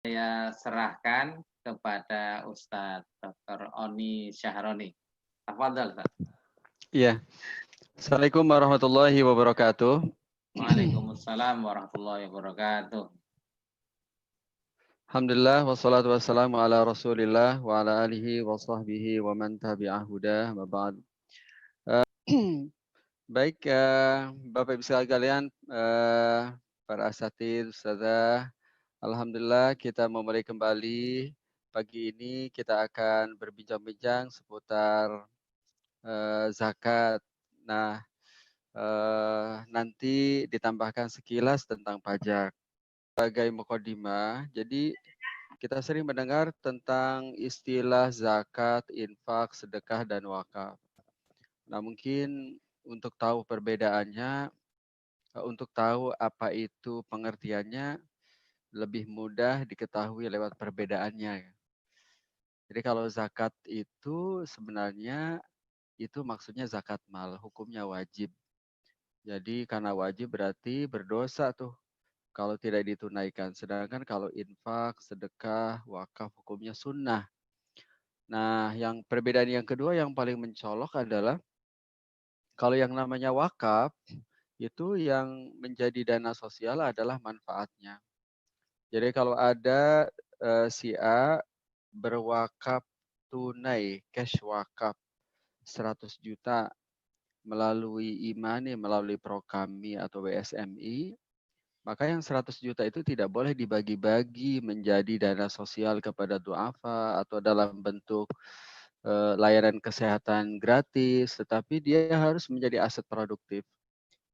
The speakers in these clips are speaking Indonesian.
saya serahkan kepada Ustadz Dr. Oni Syahroni. Tafadhol, Ustaz. Iya. Assalamualaikum warahmatullahi wabarakatuh. Waalaikumsalam warahmatullahi wabarakatuh. Alhamdulillah wassalatu wassalamu ala Rasulillah wa ala alihi wa sahbihi wa man tabi'ah hudah wa ba'd. Baik, Bapak Ibu sekalian, para asatidz, ustazah, alhamdulillah kita memulai kembali pagi ini kita akan berbincang-bincang seputar zakat. Nah, nanti ditambahkan sekilas tentang pajak. Sebagai mukadimah, jadi kita sering mendengar tentang istilah zakat, infak, sedekah, dan wakaf. Nah, mungkin untuk tahu perbedaannya, untuk tahu apa itu pengertiannya, lebih mudah diketahui lewat perbedaannya. Jadi kalau zakat itu sebenarnya itu maksudnya zakat mal, hukumnya wajib. Jadi karena wajib berarti berdosa tuh kalau tidak ditunaikan. Sedangkan kalau infak, sedekah, wakaf hukumnya sunnah. Nah, yang perbedaan yang kedua yang paling mencolok adalah kalau yang namanya wakaf itu yang menjadi dana sosial adalah manfaatnya. Jadi kalau ada si A berwakaf tunai, cash wakaf 100 juta melalui Imani, melalui Prokami atau WSMI, maka yang 100 juta itu tidak boleh dibagi-bagi menjadi dana sosial kepada duafa atau dalam bentuk layanan kesehatan gratis, tetapi dia harus menjadi aset produktif.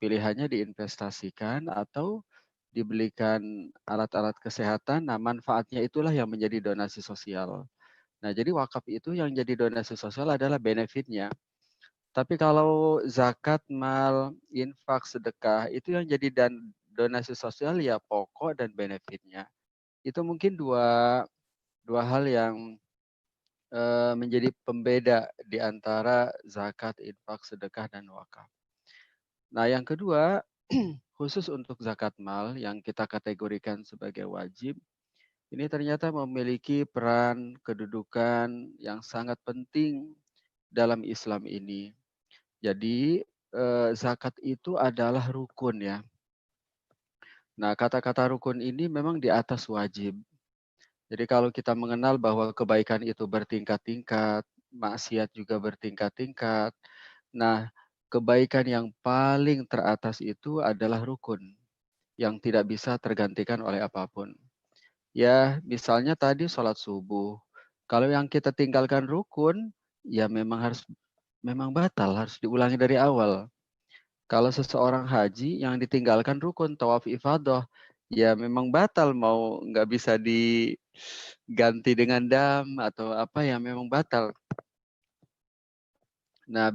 Pilihannya diinvestasikan atau dibelikan alat-alat kesehatan, nah manfaatnya itulah yang menjadi donasi sosial. Nah jadi wakaf itu yang jadi donasi sosial adalah benefitnya. Tapi kalau zakat, mal, infak, sedekah, itu yang jadi donasi sosial ya pokok dan benefitnya. Itu mungkin dua hal yang menjadi pembeda di antara zakat, infak, sedekah, dan wakaf. Nah, yang kedua, khusus untuk zakat mal yang kita kategorikan sebagai wajib, ini ternyata memiliki peran kedudukan yang sangat penting dalam Islam ini. Jadi, zakat itu adalah rukun ya. Nah, kata-kata rukun ini memang di atas wajib. Jadi kalau kita mengenal bahwa kebaikan itu bertingkat-tingkat, maksiat juga bertingkat-tingkat. Nah, kebaikan yang paling teratas itu adalah rukun yang tidak bisa tergantikan oleh apapun. Ya, misalnya tadi sholat subuh. Kalau yang kita tinggalkan rukun, ya memang batal, harus diulangi dari awal. Kalau seseorang haji yang ditinggalkan rukun tawaf ifadah, ya memang batal, mau nggak bisa diganti dengan dam atau apa ya memang batal. Nah,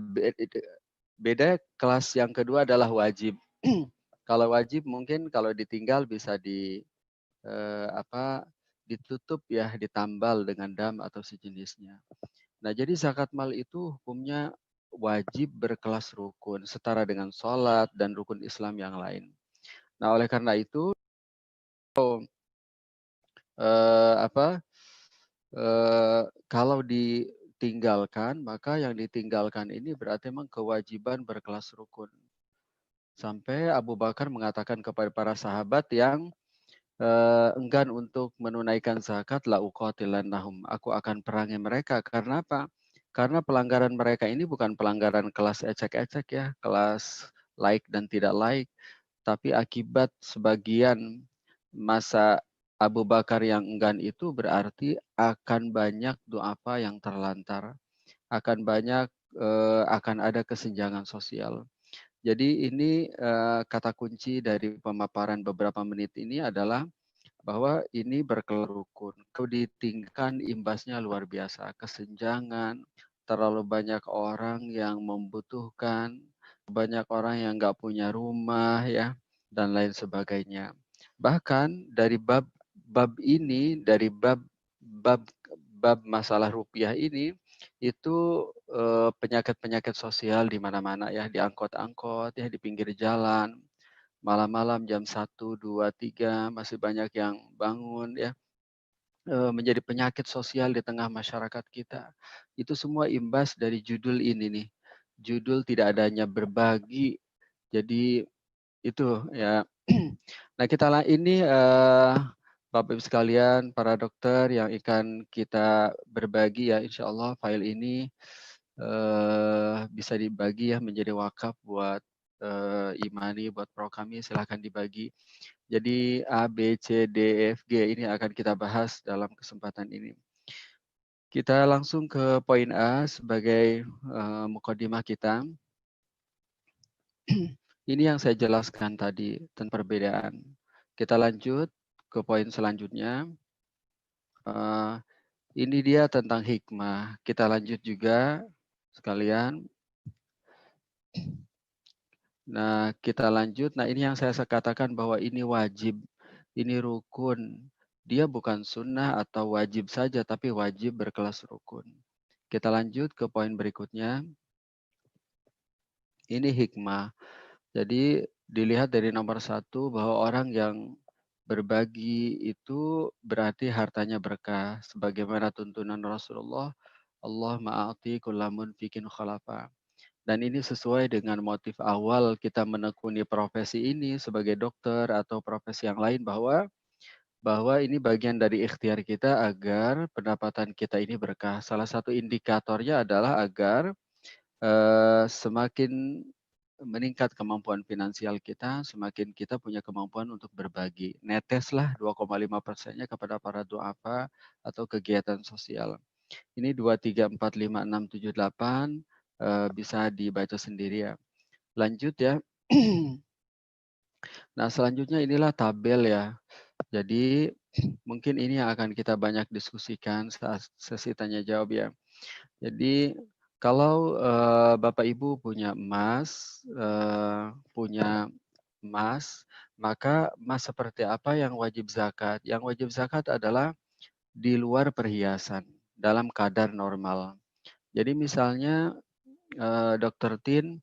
beda kelas yang kedua adalah wajib. Kalau wajib mungkin kalau ditinggal bisa ditutup ya, ditambal dengan dam atau sejenisnya. Nah, jadi zakat mal itu hukumnya wajib berkelas rukun, setara dengan sholat dan rukun Islam yang lain. Nah, oleh karena itu, kalau ditinggalkan, maka yang ditinggalkan ini berarti memang kewajiban berkelas rukun. Sampai Abu Bakar mengatakan kepada para sahabat yang enggan untuk menunaikan zakat, la uqatilannahum, aku akan perangi mereka. Karena apa? Karena pelanggaran mereka ini bukan pelanggaran kelas ecek-ecek ya, kelas like dan tidak like, tapi akibat sebagian masa Abu Bakar yang enggan itu berarti akan banyak duafa yang terlantar, akan banyak akan ada kesenjangan sosial. Jadi ini kata kunci dari pemaparan beberapa menit ini adalah bahwa ini berkelas rukun. Kalau ditinggikan imbasnya luar biasa, kesenjangan, terlalu banyak orang yang membutuhkan, banyak orang yang nggak punya rumah ya, dan lain sebagainya. Bahkan dari bab ini, dari bab masalah rupiah ini, itu penyakit-penyakit sosial di mana-mana ya, di angkot-angkot ya, di pinggir jalan, malam-malam jam 1, 2, 3 masih banyak yang bangun ya. menjadi penyakit sosial di tengah masyarakat kita. Itu semua imbas dari judul ini nih. Judul tidak adanya berbagi. Jadi itu ya. Nah, ini Bapak Ibu sekalian, para dokter yang akan kita berbagi ya, insya Allah file ini bisa dibagi ya menjadi wakaf buat Imani, buat pro kami, silahkan dibagi. Jadi A, B, C, D, E, F, G ini akan kita bahas dalam kesempatan ini. Kita langsung ke poin A sebagai mukadimah kita. Ini yang saya jelaskan tadi tentang perbedaan. Kita lanjut ke poin selanjutnya. Ini dia tentang hikmah. Kita lanjut juga sekalian. Nah, kita lanjut. Nah, ini yang saya katakan bahwa ini wajib. Ini rukun. Dia bukan sunnah atau wajib saja, tapi wajib berkelas rukun. Kita lanjut ke poin berikutnya. Ini hikmah. Jadi dilihat dari nomor 1 bahwa orang yang berbagi itu berarti hartanya berkah. Sebagaimana tuntunan Rasulullah, Allah ma'ati kullamun fikin khalafa. Dan ini sesuai dengan motif awal kita menekuni profesi ini sebagai dokter atau profesi yang lain bahwa ini bagian dari ikhtiar kita agar pendapatan kita ini berkah. Salah satu indikatornya adalah agar semakin meningkat kemampuan finansial kita, semakin kita punya kemampuan untuk berbagi. Neteslah 2,5%-nya kepada para duafa atau kegiatan sosial. Ini 2, 3, 4, 5, 6, 7, 8 bisa dibaca sendiri ya. Lanjut ya. Nah, selanjutnya inilah tabel ya. Jadi mungkin ini yang akan kita banyak diskusikan saat sesi tanya jawab ya. Jadi kalau Bapak Ibu punya emas, maka emas seperti apa yang wajib zakat? Yang wajib zakat adalah di luar perhiasan dalam kadar normal. Jadi misalnya Dokter Tin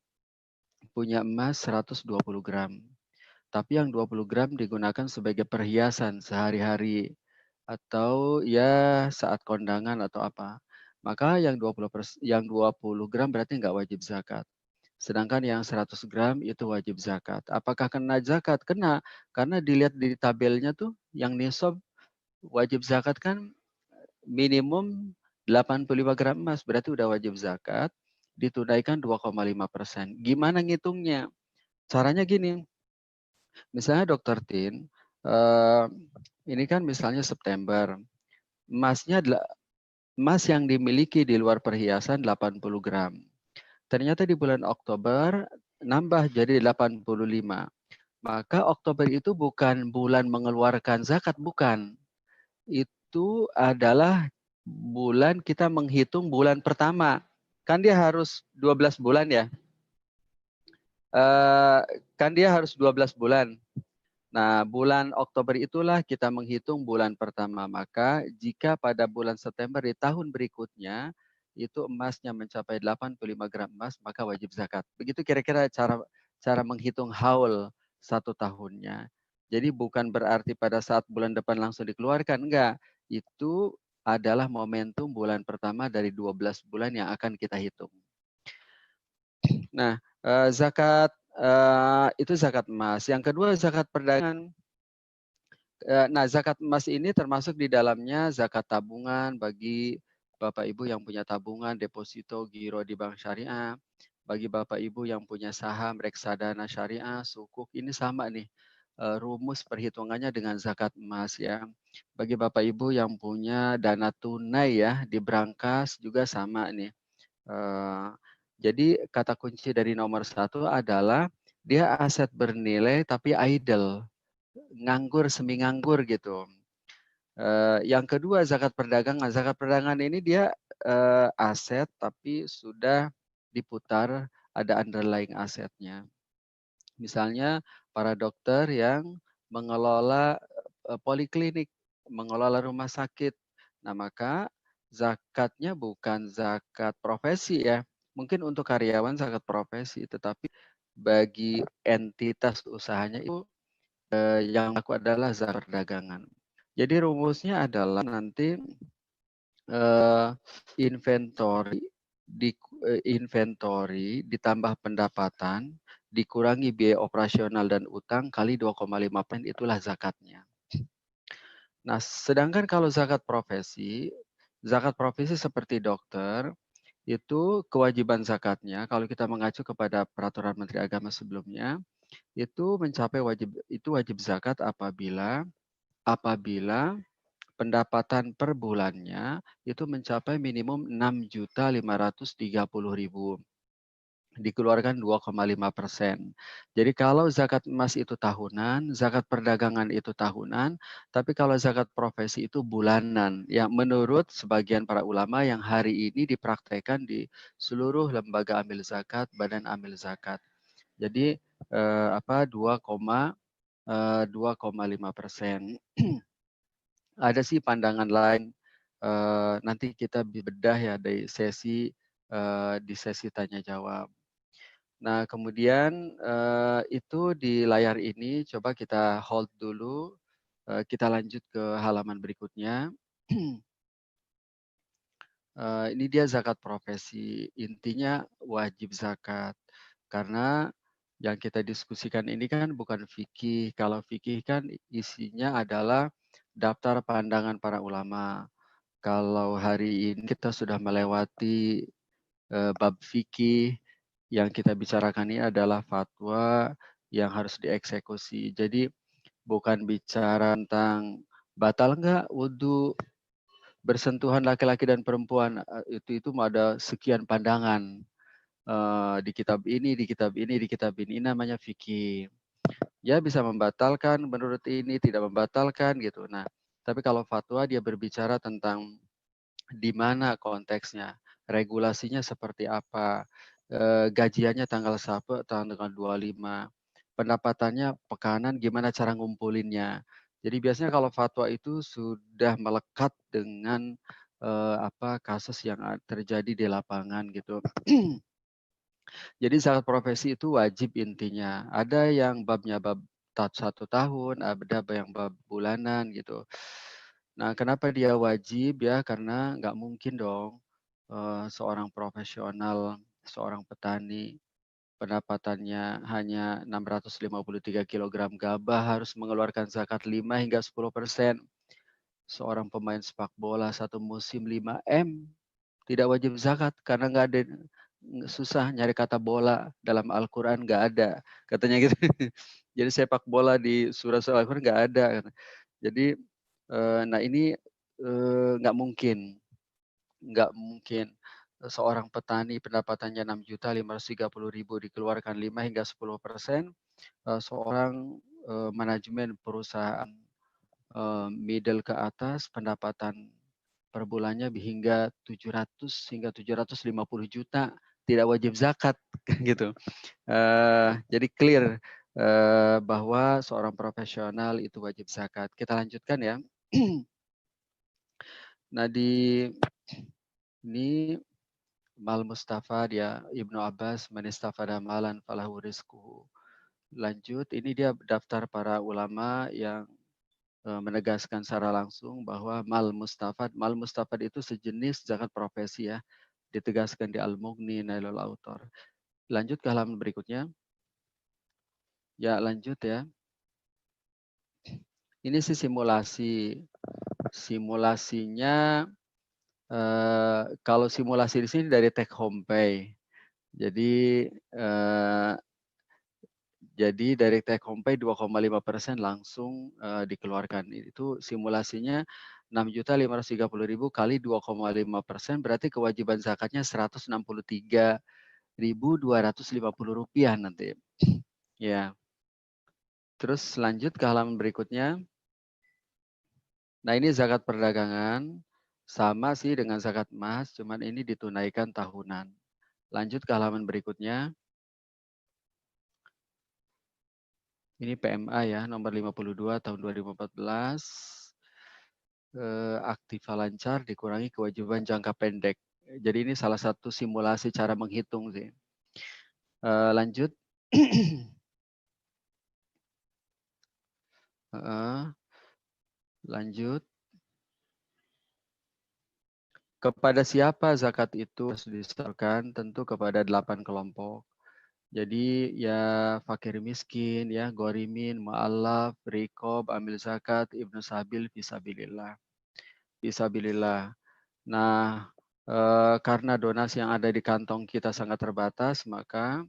punya emas 120 gram, tapi yang 20 gram digunakan sebagai perhiasan sehari-hari atau ya saat kondangan atau apa. Maka yang 20 gram berarti nggak wajib zakat. Sedangkan yang 100 gram itu wajib zakat. Apakah kena zakat? Kena. Karena dilihat di tabelnya tuh yang nisab wajib zakat kan minimum 85 gram emas. Berarti udah wajib zakat. Ditunaikan 2,5%. Gimana ngitungnya? Caranya gini. Misalnya Dokter Tin, ini kan misalnya September. Emas yang dimiliki di luar perhiasan 80 gram. Ternyata di bulan Oktober nambah jadi 85. Maka Oktober itu bukan bulan mengeluarkan zakat, bukan. Itu adalah bulan kita menghitung bulan pertama. Kan dia harus 12 bulan ya. Kan dia harus 12 bulan. Nah, bulan Oktober itulah kita menghitung bulan pertama. Maka jika pada bulan September di tahun berikutnya itu emasnya mencapai 85 gram emas, maka wajib zakat. Begitu kira-kira cara menghitung haul 1 tahunnya. Jadi bukan berarti pada saat bulan depan langsung dikeluarkan, enggak. Itu adalah momentum bulan pertama dari 12 bulan yang akan kita hitung. Nah, zakat itu zakat emas. Yang kedua zakat perdagangan. Nah, zakat emas ini termasuk di dalamnya zakat tabungan bagi Bapak Ibu yang punya tabungan, deposito, giro di bank syariah. Bagi Bapak Ibu yang punya saham, reksadana syariah, sukuk, ini sama nih. Rumus perhitungannya dengan zakat emas ya. Bagi Bapak Ibu yang punya dana tunai ya di brankas juga sama nih. Jadi kata kunci dari nomor 1 adalah dia aset bernilai tapi idle, nganggur semi nganggur gitu. Yang kedua zakat perdagangan. Zakat perdagangan ini dia aset tapi sudah diputar, ada underlying asetnya. Misalnya para dokter yang mengelola poliklinik, mengelola rumah sakit. Nah, maka zakatnya bukan zakat profesi ya. Mungkin untuk karyawan zakat profesi, tetapi bagi entitas usahanya itu yang aku adalah zakat perdagangan. Jadi rumusnya adalah nanti inventory inventory ditambah pendapatan dikurangi biaya operasional dan utang kali 2,5% itulah zakatnya. Nah, sedangkan kalau zakat profesi seperti dokter itu kewajiban zakatnya kalau kita mengacu kepada peraturan Menteri Agama sebelumnya itu wajib zakat apabila pendapatan per bulannya itu mencapai minimum 6.530.000 dikeluarkan 2,5%. Jadi kalau zakat emas itu tahunan, zakat perdagangan itu tahunan, tapi kalau zakat profesi itu bulanan. Yang menurut sebagian para ulama yang hari ini dipraktekkan di seluruh lembaga amil zakat, badan amil zakat. Jadi 2,5%. Ada sih pandangan lain. Nanti kita bedah ya di sesi tanya jawab. Nah, kemudian itu di layar ini coba kita hold dulu. Kita lanjut ke halaman berikutnya. Ini dia zakat profesi. Intinya wajib zakat. Karena yang kita diskusikan ini kan bukan fikih. Kalau fikih kan isinya adalah daftar pandangan para ulama. Kalau hari ini kita sudah melewati bab fikih, yang kita bicarakan ini adalah fatwa yang harus dieksekusi. Jadi bukan bicara tentang batal enggak wudhu, bersentuhan laki-laki dan perempuan, itu ada sekian pandangan di kitab ini, di kitab ini, di kitab ini namanya fikih. Ya bisa membatalkan menurut ini, tidak membatalkan gitu. Nah, tapi kalau fatwa dia berbicara tentang di mana konteksnya, regulasinya seperti apa, gajiannya tanggal 1 tanggal 25, pendapatannya pekanan gimana cara ngumpulinnya. Jadi biasanya kalau fatwa itu sudah melekat dengan kasus yang terjadi di lapangan gitu. Jadi zakat profesi itu wajib intinya. Ada yang babnya bab 1 tahun, ada yang bab bulanan gitu. Nah, kenapa dia wajib ya? Karena nggak mungkin dong seorang profesional, seorang petani pendapatannya hanya 653 kilogram gabah harus mengeluarkan zakat 5 hingga 10%. Seorang pemain sepak bola satu musim 5 M tidak wajib zakat karena nggak ada, susah nyari kata bola dalam Al-Quran, nggak ada katanya gitu. Jadi sepak bola di surah-surah Al-Quran nggak ada. Jadi nah ini nggak mungkin seorang petani pendapatannya 6.530.000 dikeluarkan 5 hingga 10%, seorang manajemen perusahaan middle ke atas pendapatan per bulannya hingga 700 hingga 750 juta tidak wajib zakat gitu. Jadi clear bahwa seorang profesional itu wajib zakat. Kita lanjutkan ya. Nah ini Mal Mustafa dia Ibnu Abbas manistafada malan falahu rizquhu. Lanjut, ini dia daftar para ulama yang menegaskan secara langsung bahwa mal mustafad itu sejenis zakat profesi ya, ditegaskan di Al-Mughni Nailul Autor. Lanjut ke halaman berikutnya. Ya, lanjut ya. Ini sih simulasi. Simulasinya kalau simulasi di sini dari take home pay. Jadi dari take home pay 2,5% langsung dikeluarkan. Itu simulasinya 6.530.000 kali 2,5% berarti kewajiban zakatnya 163.250 rupiah nanti. Ya. Terus lanjut ke halaman berikutnya. Nah ini zakat perdagangan sama sih dengan zakat emas, cuman ini ditunaikan tahunan. Lanjut ke halaman berikutnya. Ini PMA ya, nomor 52 tahun 2014. Aktiva lancar dikurangi kewajiban jangka pendek. Jadi ini salah satu simulasi cara menghitung sih. Lanjut. Lanjut. Kepada siapa zakat itu harus disetorkan? Tentu kepada 8 kelompok. Jadi ya fakir miskin, ya gorimin, mu'allaf, rikob, amil zakat, ibnu sabil, fisabilillah. Fisabilillah. Nah, karena donasi yang ada di kantong kita sangat terbatas, maka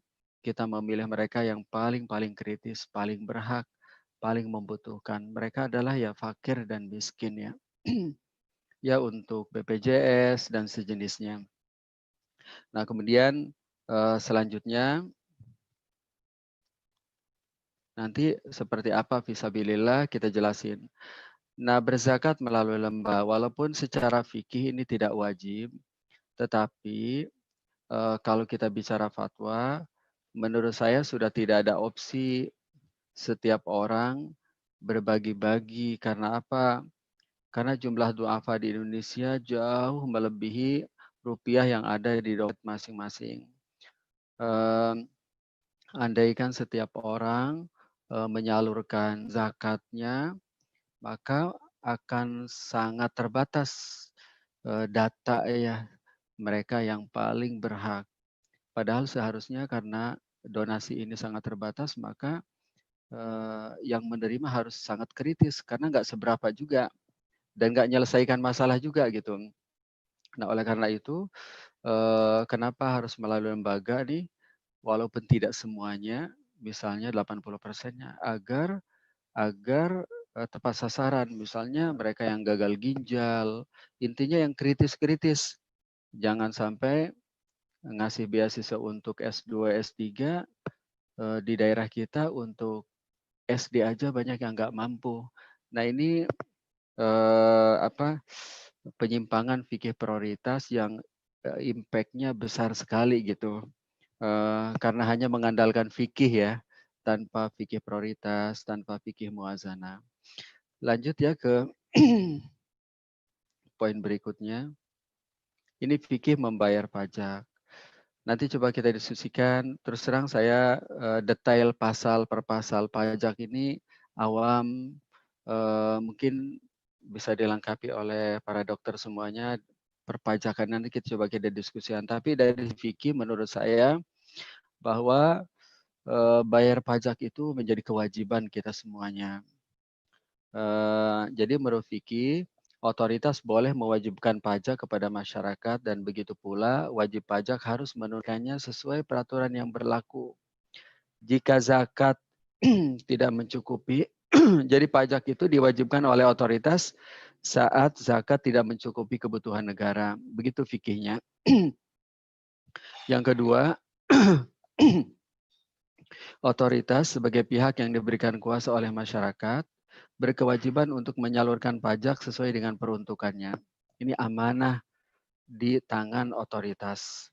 kita memilih mereka yang paling kritis, paling berhak, paling membutuhkan. Mereka adalah ya fakir dan miskin ya. Ya untuk BPJS dan sejenisnya. Nah, kemudian selanjutnya nanti seperti apa fisabilillah kita jelasin. Nah, berzakat melalui lembah walaupun secara fikih ini tidak wajib, tetapi kalau kita bicara fatwa, menurut saya sudah tidak ada opsi setiap orang berbagi-bagi. Karena apa? Karena jumlah du'afa di Indonesia jauh melebihi rupiah yang ada di dompet masing-masing. Andaikan setiap orang menyalurkan zakatnya, maka akan sangat terbatas data ya mereka yang paling berhak. Padahal seharusnya karena donasi ini sangat terbatas, maka yang menerima harus sangat kritis karena nggak seberapa juga dan nggak menyelesaikan masalah juga gitu. Nah, oleh karena itu, kenapa harus melalui lembaga nih, walaupun tidak semuanya, misalnya 80%-nya, agar tepat sasaran. Misalnya mereka yang gagal ginjal, intinya yang kritis-kritis. Jangan sampai ngasih beasiswa untuk S2, S3 di daerah kita untuk SD aja banyak yang nggak mampu. Nah ini penyimpangan fikih prioritas yang impact-nya besar sekali gitu. Karena hanya mengandalkan fikih ya, tanpa fikih prioritas, tanpa fikih muazanah. Lanjut ya ke poin berikutnya. Ini fikih membayar pajak. Nanti coba kita diskusikan. Terus terang saya detail pasal per pasal pajak ini awam, mungkin bisa dilengkapi oleh para dokter semuanya. Perpajakan nanti kita diskusikan. Tapi dari fikih menurut saya bahwa bayar pajak itu menjadi kewajiban kita semuanya. Jadi menurut fikih, otoritas boleh mewajibkan pajak kepada masyarakat dan begitu pula wajib pajak harus menunaikannya sesuai peraturan yang berlaku. Jika zakat tidak mencukupi, jadi pajak itu diwajibkan oleh otoritas saat zakat tidak mencukupi kebutuhan negara. Begitu fikihnya. Yang kedua, otoritas sebagai pihak yang diberikan kuasa oleh masyarakat berkewajiban untuk menyalurkan pajak sesuai dengan peruntukannya. Ini amanah di tangan otoritas.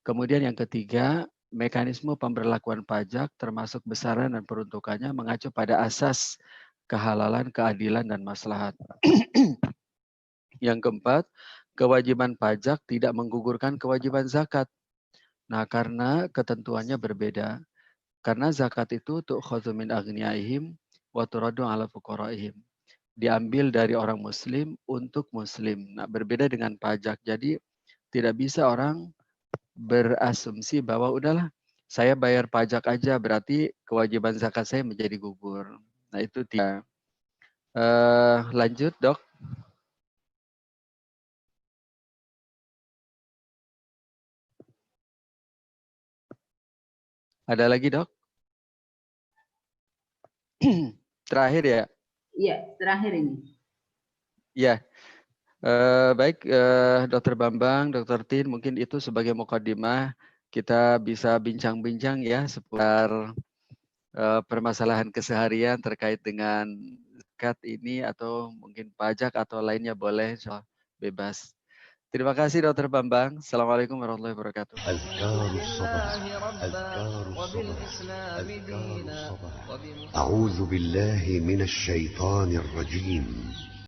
Kemudian yang ketiga, mekanisme pemberlakuan pajak termasuk besaran dan peruntukannya mengacu pada asas kehalalan, keadilan, dan maslahat. Yang keempat, kewajiban pajak tidak menggugurkan kewajiban zakat. Nah, karena ketentuannya berbeda. Karena zakat itu tu'khadzu min aghniyaihim wa turaddu 'ala fuqaraihim. Diambil dari orang muslim untuk muslim. Nah, berbeda dengan pajak. Jadi tidak bisa orang berasumsi bahwa udahlah saya bayar pajak aja berarti kewajiban zakat saya menjadi gugur. Nah, itu tidak. Lanjut, Dok. Ada lagi, Dok? Terakhir ya? Iya, terakhir ini. Ya. Baik, Dr. Bambang, Dr. Tin, mungkin itu sebagai mukadimah kita bisa bincang-bincang ya seputar permasalahan keseharian terkait dengan zakat ini atau mungkin pajak atau lainnya boleh, bebas. Terima kasih Dr. Bambang. Assalamualaikum warahmatullahi wabarakatuh. أعوذ بالله من الشيطان الرجيم